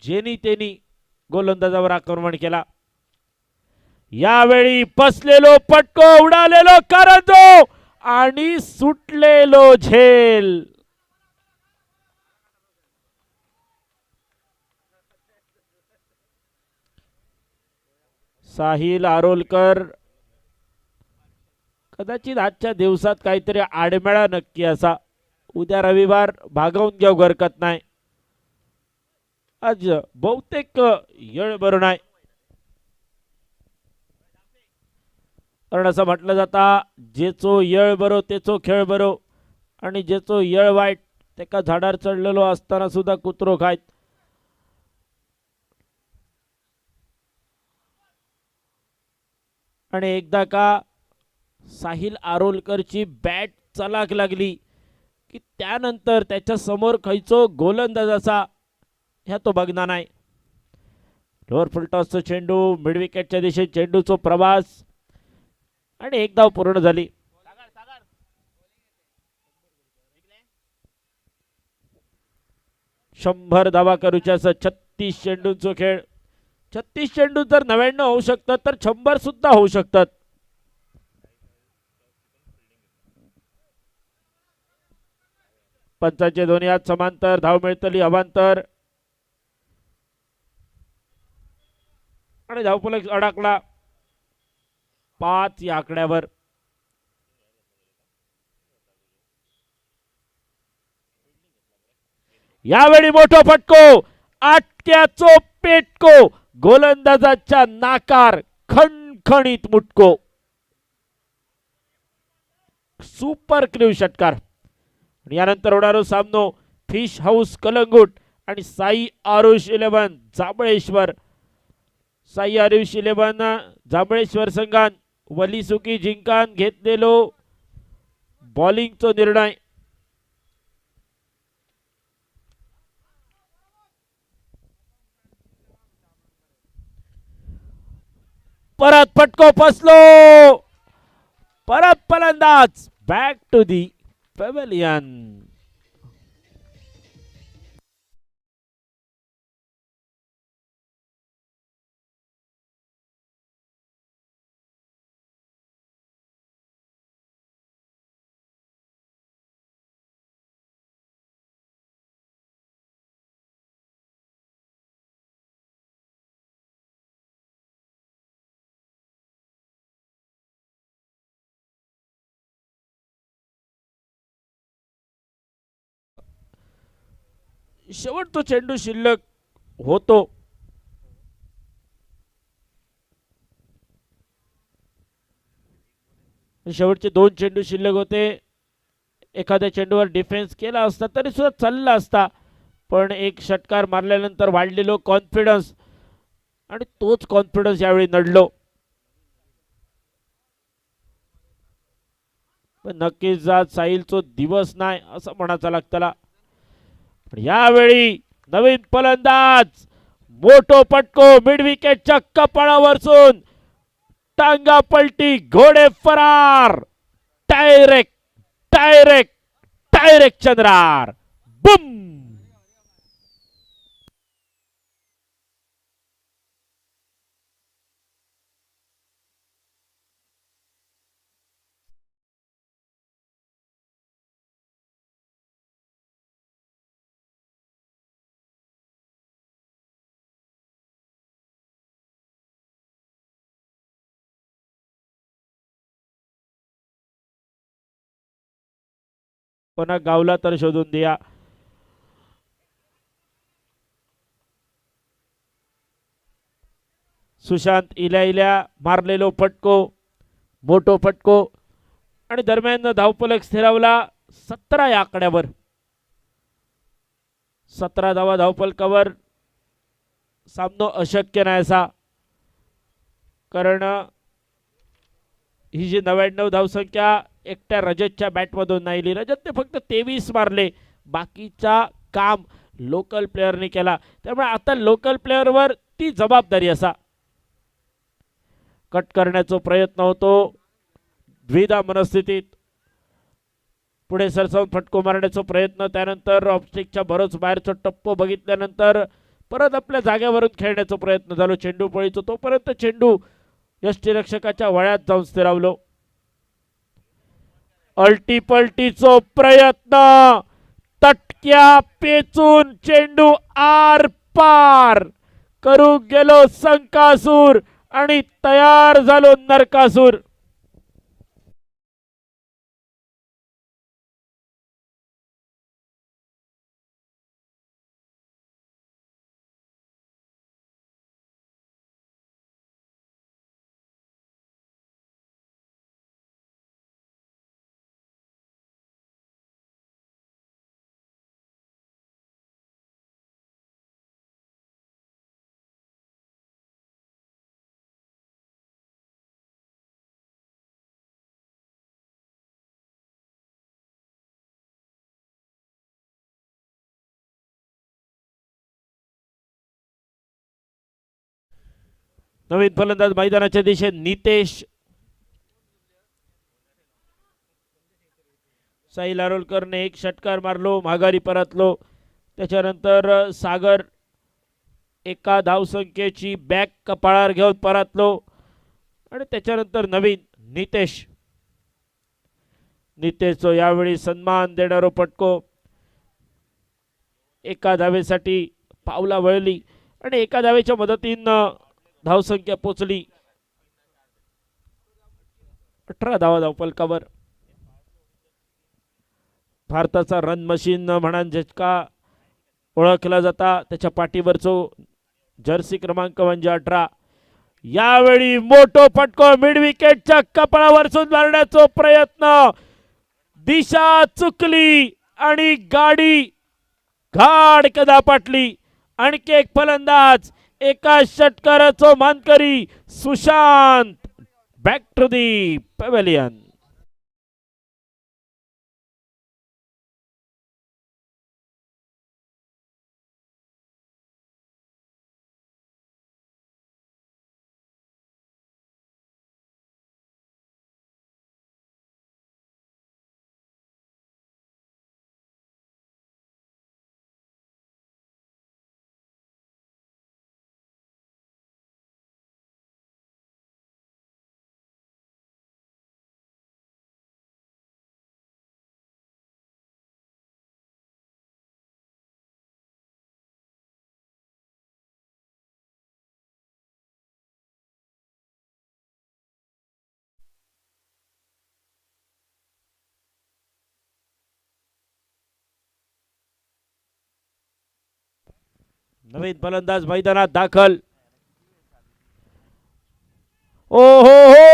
जेनी तेनी गोलंदाजावर आक्रमण केला. यावेळी बसलेलो पटको, उडालेलो करंजो आणि सुटलेलो झेल. साहिल आरोलकर कदाचित आजच्या दिवसात काहीतरी आडमेळा नक्की असा. उद्या रविवार भागवून घेऊ हरकत नाही. आज बहुतेक येळ बरो नाही, कारण असं म्हटलं जाता जेचो येळ बरो तेचो खेळ बरो आणि जेचो येळ वाईट तेका झाडार चढलेलो असताना सुद्धा कुत्रो खायत. आणि एकदा का साहिल आरोलकरची बॅट चलाक लागली की त्यानंतर त्याच्या समोर खयचो गोलंदाज असा ह्या तो बघणार नाही. लोअर फुलटॉसचा चेंडू मिड विकेटच्या दिशेने चेंडूचो प्रवास आणि एक धाव पूर्ण झाली. शंभर धावा करूच्या 36 चेंडूंचो खेळ. 36 चेंडू जर 99 होऊ शकतात तर 100 सुद्धा होऊ शकतात. पंचांचे दोन्ही हात समांतर, धाव मिळतली अवांतर आणि धावफलक अडकला 5 या आकड्यावर. यावेळी मोठो फटको, आटक्याचो पेटको, गोलंदाजाच्या नाकार खणखणीत मुटको. सुपर क्रीव षटकार. यानंतर होणारो सामनो फिश हाऊस कलंगूट आणि साई आरुष 11 जांभळेश्वर. साई आरुष 11 जांभळेश्वर संघान वलीसुकी जिंकान घेतलेलो बॉलिंगचो निर्णय. परत फटको फसलो, परत फलंदाज बॅक टू दी पॅव्हेलियन. शेवटचा चेंडू शिल्लक होतो. शेवटचे 2 चेंडू शिल्लक होते. एखाद्या चेंडूवर डिफेन्स केला असता तरी सुद्धा चालला असता, पण एक षटकार मारल्यानंतर वाढलेलो कॉन्फिडन्स आणि तोच कॉन्फिडन्स यावेळी नडलो. पण नक्कीच आज साहिलचो दिवस नाही असं म्हणायचं लागतं. यावेळी नवीन फलंदाज, मोठो पटको मिड विकेटच्या कपाळावरसून टांगा पलटी, घोडे फरार, डायरेक्ट डायरेक्ट डायरेक्ट चंद्रार, बुम. कोणा गावला तर शोधून द्या. सुशांत इल्या इल्या मारलेलो फटको, मोठो फटको आणि दरम्यान धावफलक स्थिरावला 17 या आकड्यावर. 17 धावा धावफलकावर. सामनो अशक्य नाही असा, कारण ही जी 99 धावसंख्या एकट्या रजतच्या बॅटमधून नाही. रजतने फक्त 23 मारले, बाकीचा काम लोकल प्लेयरने केला. त्यामुळे आता लोकल प्लेयरवर ती जबाबदारी असा. कट करण्याचा प्रयत्न होतो द्विधा मनस्थितीत. पुढे सरसावून फटको मारण्याचा प्रयत्न, त्यानंतर ऑफस्टिकच्या बरोच बाहेरचा टप्पो बघितल्यानंतर परत आपल्या जागेवरून खेळण्याचा प्रयत्न झालो. चेंडू पळीचो तोपर्यंत चेंडू यष्टीरक्षकाच्या वळ्यात जाऊन स्थिरावलो. अल्टीपल्टीचो प्रयत्न, तटक्या पेचून चेंडू आर पार करू गेलो संकासूर आणि तयार झालो नरकासूर. नवीन फलंदाज मैदानाच्या दिशेने नितेश. साहिल आरोलकरने एक षटकार मारलो, माघारी परतलो. त्याच्यानंतर सागर एका धावसंख्येची बॅक कपाळावर घेऊन परतलो आणि त्याच्यानंतर नवीन नितेश. नितेशचा यावेळी सन्मान देणारो फटको. एका धावेसाठी पावला वळली आणि एका धावेच्या मदतीनं धावसंख्या पोचली 18 धावा धावफलकावर. भारताचा रन मशीन म्हणून झटका ओळखला जाता. त्याच्या पाठीवरचो जर्सी क्रमांक म्हणजे 18. यावेळी मोठो फटको मिड विकेटच्या कपाळावरसून मारण्याचा प्रयत्न, दिशा चुकली आणि गाडी घाड कदा पाटली. आणखी एक फलंदाज, एका षटकाराचो मानकरी Sushant. Back to the pavilion. नवीन फलंदाज मैदानात दाखल. ओ हो हो,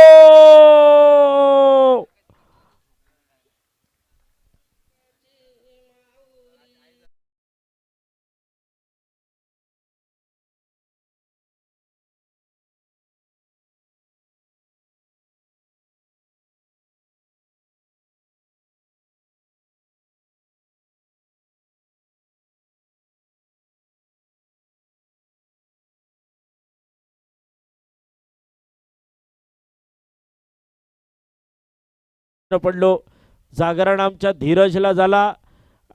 पडलो. जागरण आमच्या धीरजला झाला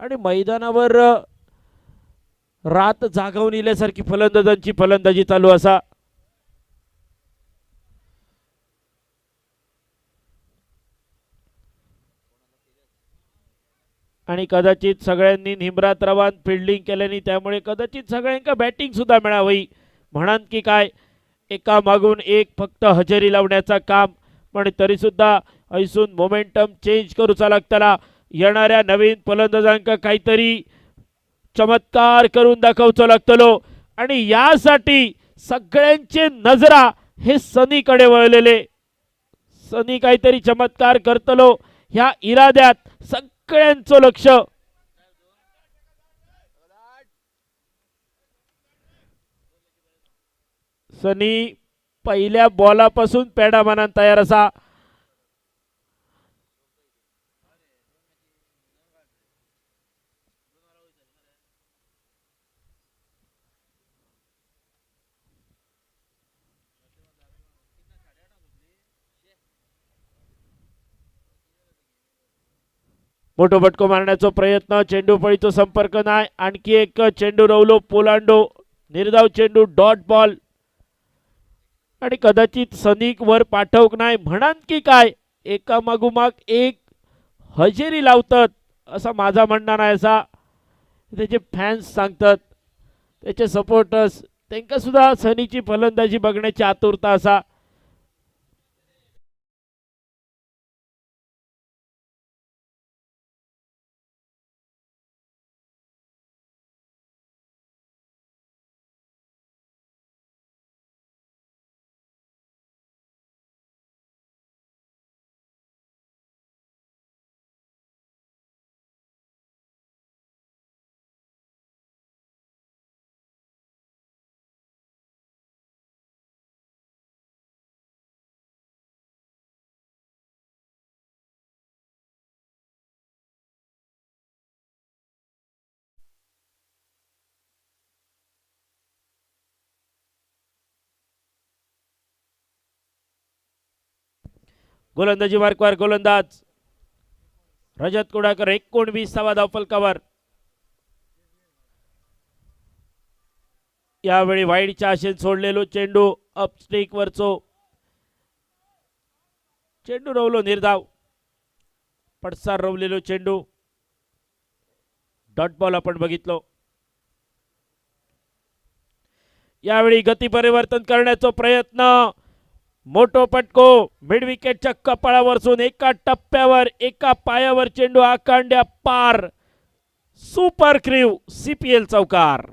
आणि मैदानावर रात जागवून इल्यासारखी फलंदाजांची फलंदाजी चालू असा. आणि कदाचित सगळ्यांनी निमरात रवान फिल्डिंग केल्याने त्यामुळे कदाचित सगळ्यांना बॅटिंग सुद्धा मिळावी म्हणान की काय. एका मागून एक फक्त हजेरी लावण्याचा काम, पण तरी सुद्धा ऐसून मोमेंटम चेंज करूचा लागतला. येणाऱ्या नवीन फलंदाजांका काहीतरी चमत्कार करून दाखवचो लागतलो आणि यासाठी सगळ्यांचे नजरा हे सनीकडे वळलेले. सनी काहीतरी चमत्कार करतलो ह्या इराद्यात सगळ्यांचं लक्ष. सनी पहिल्या बॉलापासून पेडा मानान तयार असा. मोठो फटको मारण्याचा प्रयत्न, चेंडू फळीचा संपर्क नाही. आणखी एक चेंडू रवलो पोलांडो, निर्धाव चेंडू डॉट बॉल आणि कदाचित सनीक वर पाठवक नाही म्हणान की काय एका मागोमाग एक हजेरी लावतात असा माझा म्हणणं नाही. असा त्याचे फॅन्स सांगतात, त्याचे सपोर्टर्स, त्यांना सुद्धा सनीची फलंदाजी बघण्याची आतुरता असा. गोलंदाजी मार्कवर गोलंदाज रजत कुडाकर 19वा धावफलकावर. यावेळी वाईडच्या आशेत सोडलेलो चेंडू अपस्टिक वरचो चेंडू रवलो निर्धाव. पडसार रवलेलो चेंडू डॉट बॉल आपण बघितलो. यावेळी गती परिवर्तन करण्याचा प्रयत्न, मोठो फटको मिड विकेटच्या कपाळावरसून एका टप्प्यावर एका पायावर चेंडू आकांड्या पार. सुपर क्रीव CPL चौकार.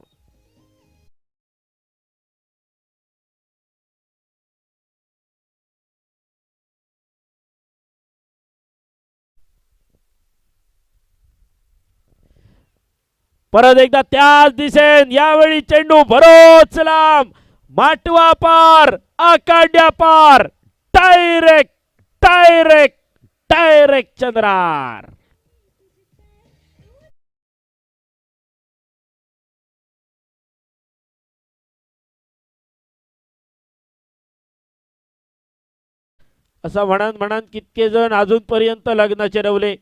परत एकदा त्याच दिशेन यावेळी चेंडू भरोच लांब, माटवा पार, आकांड्या पार, डायरेक्ट डायरेक्ट डायरेक्ट चंद्रार. असं म्हणत म्हणत कितके जण अजूनपर्यंत लग्नाचे रवले.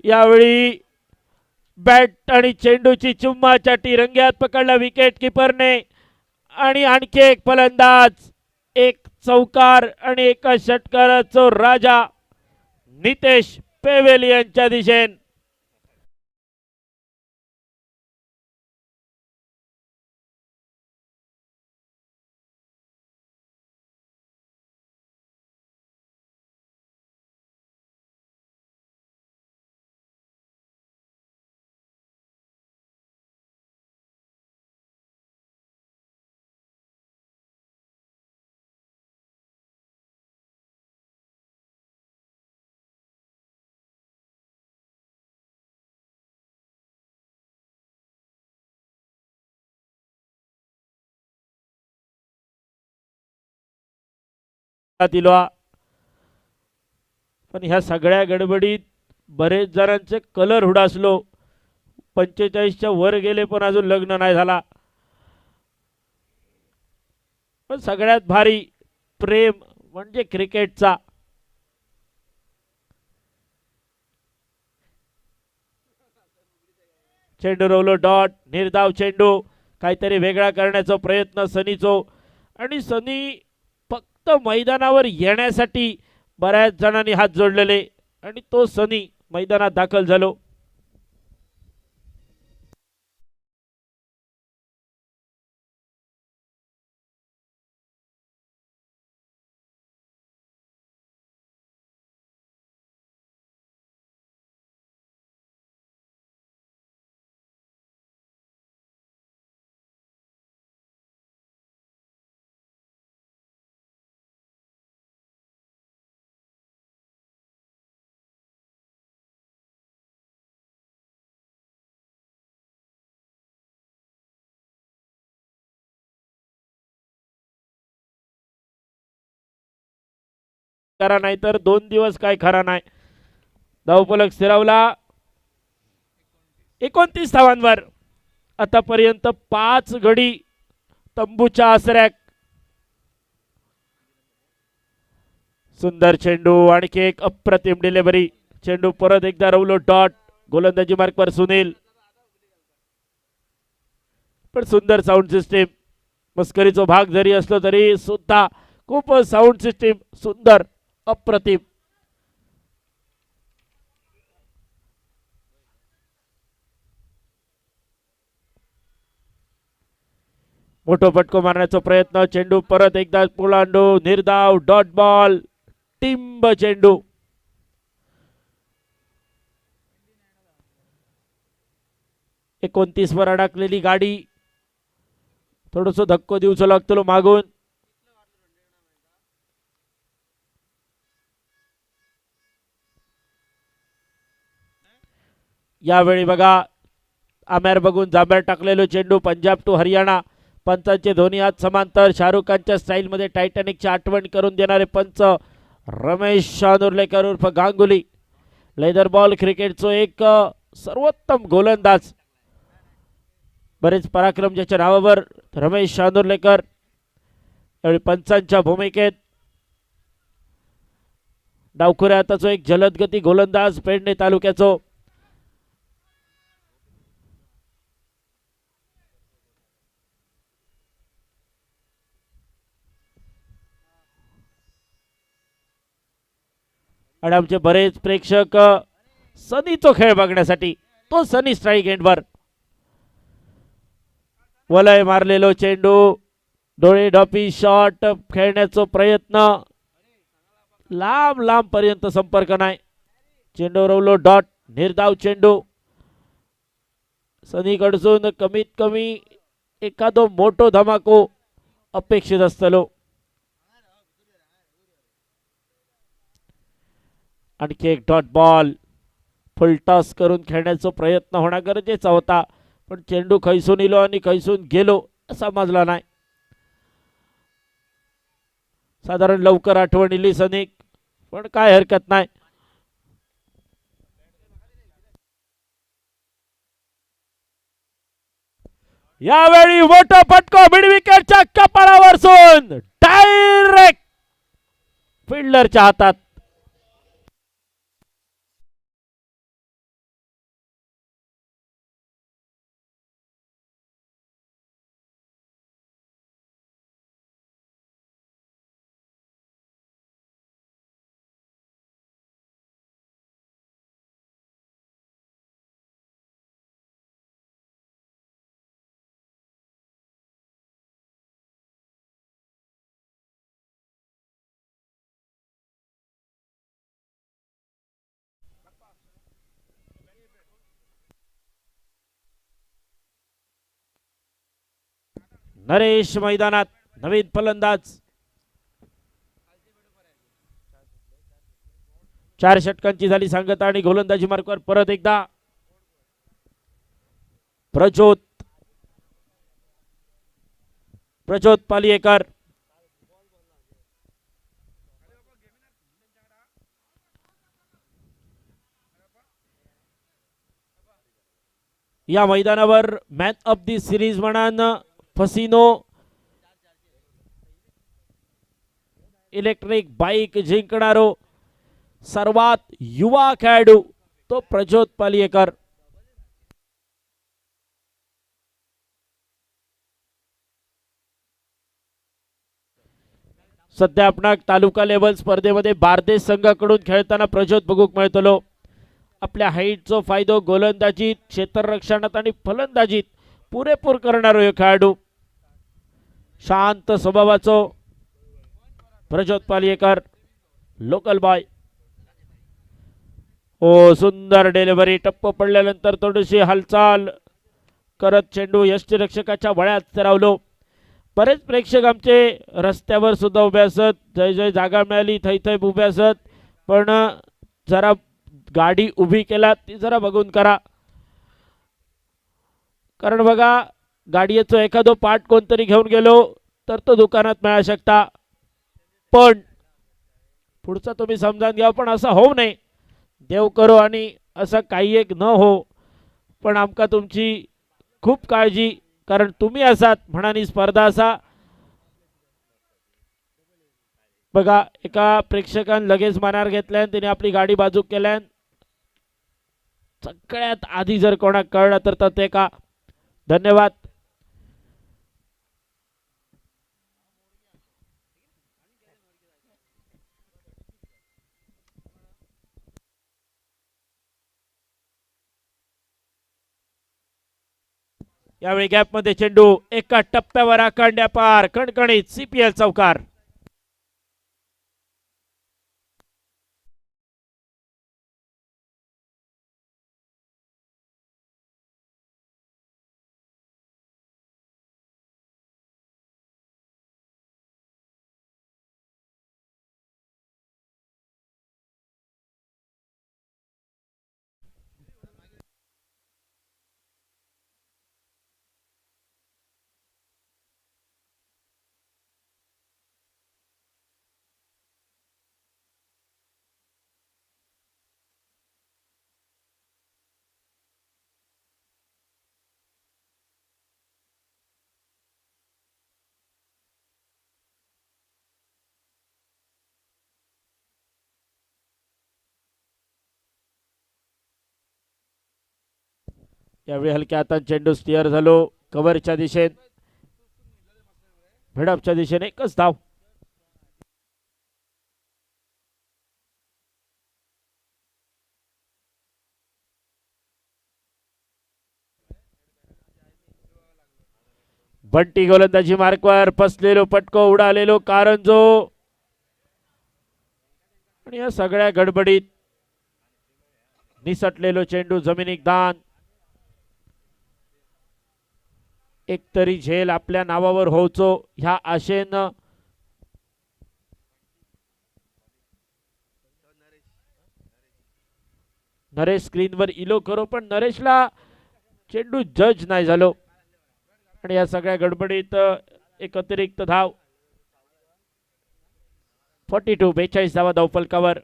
यावेळी बॅट आणि चेंडूची चुम्मा चाटी रंग्यात पकडला विकेट किपरने आणि आणखी एक फलंदाज, एक चौकार आणि एका षटकाराचा राजा नितेश पेवेलियनच्या दिशेन. दिला पण ह्या सगळ्या गडबडीत बरेच जणांचे कलर हुडासलो. 45च्या वर गेले पण अजून लग्न नाही झाला. पण सगळ्यात भारी प्रेम म्हणजे क्रिकेटचा. चेंडू रवलो डॉट, निर्धाव चेंडू, काहीतरी वेगळा करण्याचा प्रयत्न सनीचो आणि सनी फक्त मैदानावर येण्यासाठी बऱ्याच जणांनी हात जोडलेले आणि तो सनी मैदानात दाखल झालो. करा नाही तर 2 दिवस काय खरा नाही. धावफलक स्थिरावला. 29 धावांवर आतापर्यंत 5 गडी तंबूच्या आसऱ्यात. सुंदर चेंडू, आणखी एक अप्रतिम डिलिव्हरी. चेंडू परत एकदा रवलो डॉट. गोलंदाजी मार्कवर सुनील. पण सुंदर साऊंड सिस्टीम. मस्करीचा भाग जरी असलो तरी सुद्धा खूप साऊंड सिस्टीम सुंदर, अप्रतिम. मोठो फटको मारण्याचा प्रयत्न. चेंडू परत एकदा पुलांडू. निर्धाव डॉट बॉल. टिंब चेंडू. एकोणतीस वर अडकलेली गाडी. थोडस धक्को देऊच लागतो मागून. यावेळी बघा आमेर बघून जांभ्यात टाकलेलो चेंडू. पंजाब टू हरियाणा. पंचांचे दोन्ही हात समांतर. शाहरुख खानच्या स्टाईलमध्ये टायटॅनिकची आठवण करून देणारे पंच रमेश शानुर्लेकर उर्फ गांगुली. लेदर बॉल क्रिकेटचो एक सर्वोत्तम गोलंदाज. बरेच पराक्रम ज्याच्या नावावर. रमेश शानुर्लेकर यावेळी पंचांच्या भूमिकेत. डावखुऱ्या हाताचो एक जलदगती गोलंदाज पेडणे तालुक्याचो. आणि आमचे बरेच प्रेक्षक सनीचो खेळ बघण्यासाठी. तो सनी स्ट्राईक एंडवर. वलय मारलेलो चेंडू. डोळे ढोपी शॉट खेळण्याचा प्रयत्न. लांब लांब पर्यंत संपर्क नाही. चेंडू रवलो डॉट. निर्धाव चेंडू. सनीकडसून कमीत कमी एखादो मोठो धमाको अपेक्षित असतलो. आणखी एक डॉट बॉल. फुलटॉस करून खेळण्याचा प्रयत्न होणं गरजेचा होता, पण चेंडू खैसून इलो आणि खैसून गेलो समजला नाही. साधारण लवकर आठवण इली सनिक, पण काय हरकत नाही. यावेळी मोठा फटको मिड विकेटच्या कपाळावर सोन डायरेक्ट फिल्डरच्या हातात. नरेश मैदानात नवीन फलंदाज. 4 षटकांची झाली सांगता आणि गोलंदाजी मार्कवर परत एकदा प्रज्योत पालियेकर. या मैदानावर मॅन ऑफ दी सिरीज म्हणान फसिनो इलेक्ट्रिक बाईक जिंकणारो सर्वात युवा खेळाडू तो प्रज्योत पालियेकर. सध्या आपण तालुका लेवल स्पर्धेमध्ये बारदेश संघाकडून खेळताना प्रज्योत बघूक मिळतलो. आपल्या हाईटचो फायदो गोलंदाजीत, क्षेत्ररक्षणात आणि फलंदाजीत पुरेपूर करणारो हे खेळाडू. शांत स्वभावाचो प्रज्योत पालियेकर, लोकल बॉय. ओ सुंदर डिलिव्हरी. टप्प पडल्यानंतर थोडीशी हालचाल करत चेंडू यष्टीरक्षकाच्या वळ्यात स्थिरावलो. बरेच प्रेक्षक आमचे रस्त्यावर सुद्धा उभे असत, जय जय जागा मिळाली थै थै उभे असत, पण जरा गाडी उभी केला ती जरा बघून करा. कारण बघा गाडीचो एखादो पार्ट कोणतरी घेऊन गेलो तर तो दुकानात मिळू शकता, पण पुढचा तुम्ही समजावून घ्या, पण असं होऊ नये. देव करो आणि असं काही एक न हो. पण आमका तुमची खूप काळजी, कारण तुम्ही असात म्हणानी स्पर्धा असा. बघा एका प्रेक्षकान लगेच मनार घेतल्यान, तिने आपली गाडी बाजूक केल्यान. सगळ्यात आधी जर कोणाक कळलं तर ते का. धन्यवाद. यावेळी गॅपमध्ये चेंडू एका टप्प्यावर आखंड्या पार, कणकणीत CPL चौकार. यावेळी हलक्या हातात चेंडू स्टिअर झालो कव्हरच्या दिशेने, भिडपच्या दिशेने. एकच धाव. बंटी गोलंदाजी मार्कवर, फसलेलो पटको, उडालेलो कारंजो. आणि या सगळ्या गडबडीत निसटलेलो चेंडू जमिनीक दान. एक तरी झेल आपल्या नावावर होवचो ह्या आशेनं नरेश स्क्रीनवर इलो करो, पण नरेशला चेंडू जज नाही झालो. आणि या सगळ्या गडबडीत एक अतिरिक्त धाव. 42 धावा धावफलकावर.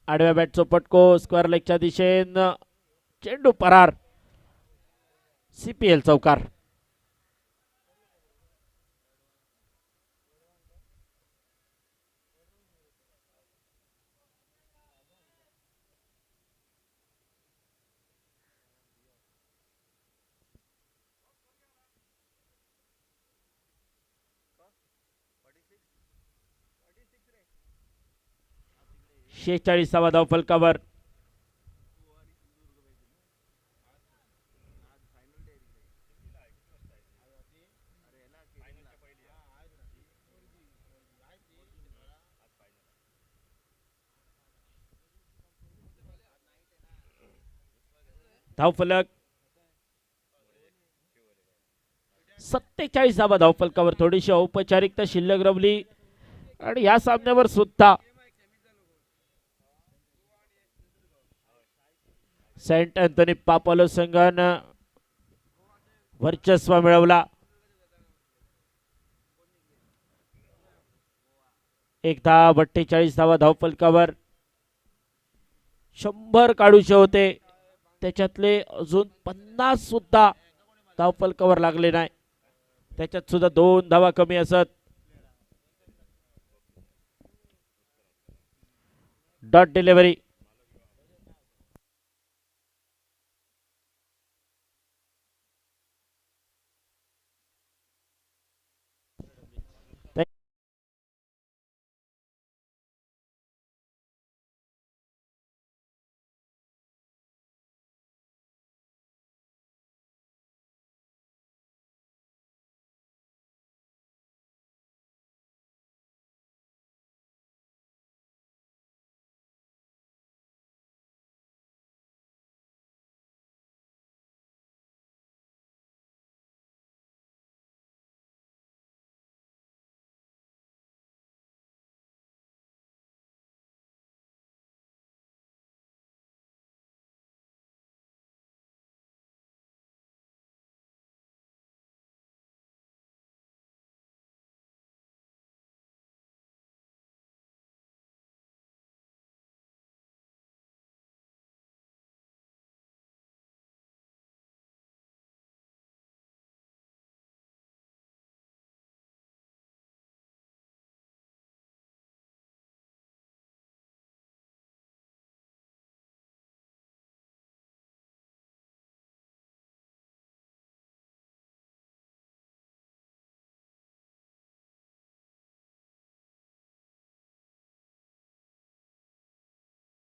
आडव्या बॅटचा पटको स्क्वेअर लेगच्या दिशेनं, चेंडू परार. CPL चौकार. शेहेचाळीसावा धावफलकावर. धावफलक 47 धावफलकावर. थोडीशी औपचारिकता शिल्लक रवली आणि या सामन्यावर सुद्धा सेंट अँथनी पापालो संघानं वर्चस्व मिळवला. एक धाव. 42 धावा धावफलकावर. 100 काढूचे होते, त्याच्यातले अजून 50 सुद्धा धावफलकावर लागले नाही. त्याच्यात सुद्धा 2 धावा कमी असत. Dot delivery.